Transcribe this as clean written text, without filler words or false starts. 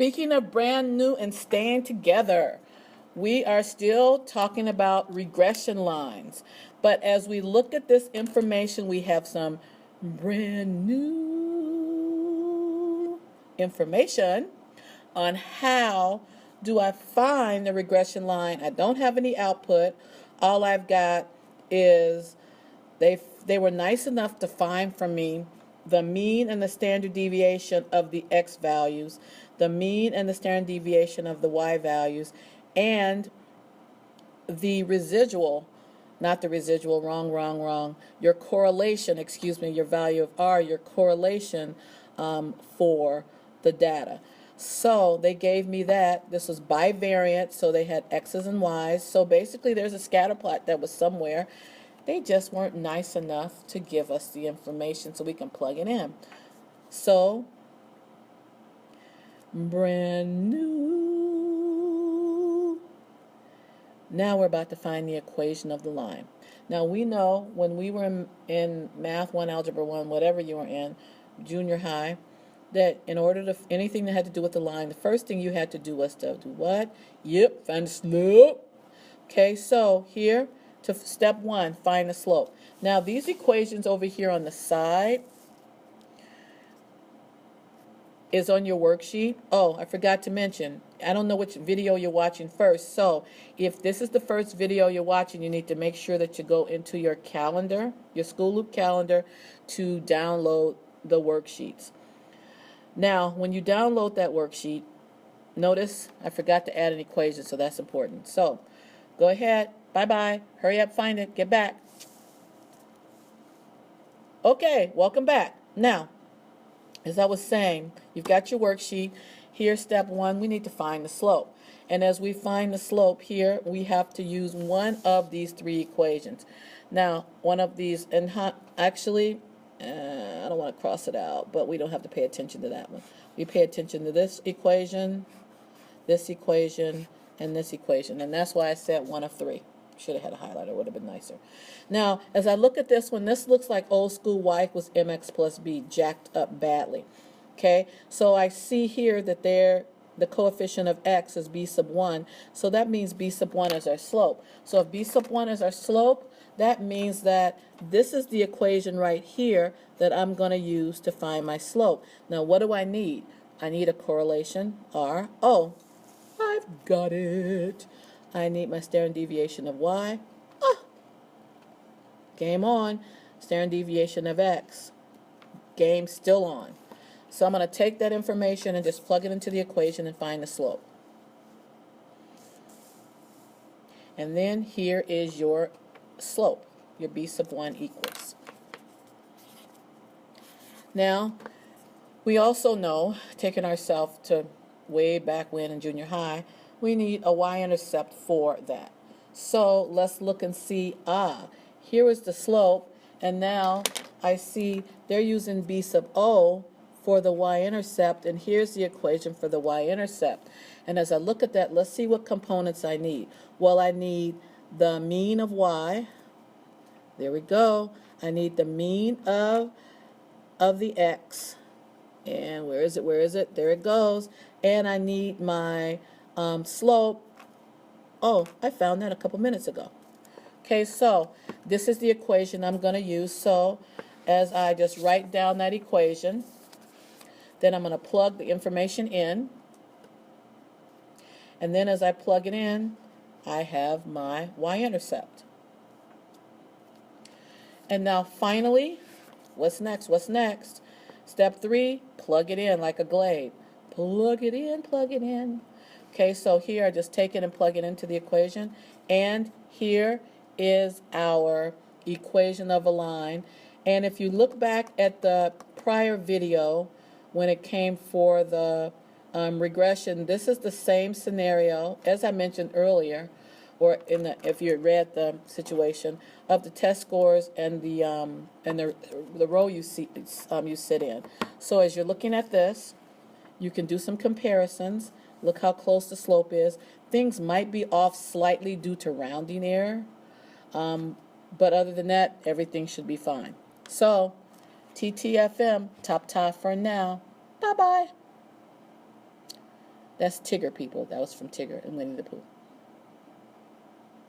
speaking of brand new and staying together, we are still talking about regression lines. But as we look at this information, we have some brand new information on how do I find the regression line. I don't have any output. All I've got is they were nice enough to find for me the mean and the standard deviation of the x values, the mean and the standard deviation of the y values, and the residual, not the residual, wrong, your correlation, your value of r, your correlation for the data. So they gave me that. This was bivariate, so they had x's and y's. So basically there's a scatter plot that was somewhere. They just weren't nice enough to give us the information so we can plug it in. So, brand new. Now we're about to find the equation of the line. Now we know when we were in Math 1, Algebra 1, whatever you were in, junior high, that in order to, anything that had to do with the line, the first thing you had to do was to do what? Yep, find the slope. Okay, so here, to step 1, find the slope. Now these equations over here on the side is on your worksheet. Oh, I forgot to mention, I don't know which video you're watching first. So if this is the first video you're watching, you need to make sure that you go into your calendar, your school loop calendar, to download the worksheets. Now, when you download that worksheet, notice I forgot to add an equation, so that's important. So go ahead. Bye-bye. Hurry up, find it. Get back. Okay, welcome back. Now, as I was saying, you've got your worksheet. Here's step 1. We need to find the slope. And as we find the slope here, we have to use one of these 3 equations. Now, one of these, and actually, I don't want to cross it out, but we don't have to pay attention to that one. We pay attention to this equation, and this equation, and that's why I said one of 3. Should have had a highlighter, would have been nicer. Now, as I look at this one, this looks like old school y equals mx plus b, jacked up badly. Okay, so I see here that the coefficient of x is b sub 1, so that means b sub 1 is our slope. So if b sub 1 is our slope, that means that this is the equation right here that I'm going to use to find my slope. Now, what do I need? I need a correlation r. Oh, I've got it. I need my standard deviation of y. Game on. Standard deviation of x. Game still on. So I'm going to take that information and just plug it into the equation and find the slope. And then here is your slope, your b sub 1 equals. Now, we also know, taking ourselves to way back when in junior high, we need a y-intercept for that. So let's look and see, here is the slope, and now I see they're using b sub o for the y-intercept, and here's the equation for the y-intercept. And as I look at that, let's see what components I need. Well, I need the mean of y. There we go. I need the mean of the x. And where is it? There it goes. And I need my slope. Oh, I found that a couple minutes ago. Okay, so this is the equation I'm going to use. So as I just write down that equation, then I'm going to plug the information in. And then as I plug it in, I have my y-intercept. And now finally, what's next? Step 3, plug it in like a glade. Plug it in. Okay, so here I just take it and plug it into the equation. And here is our equation of a line. And if you look back at the prior video when it came for the regression, this is the same scenario as I mentioned earlier, or if you read the situation of the test scores and the row you sit in. So as you're looking at this, you can do some comparisons. Look how close the slope is. Things might be off slightly due to rounding error, but other than that, everything should be fine. So, TTFM, top for now. Bye-bye. That's Tigger, people. That was from Tigger and Winnie the Pooh.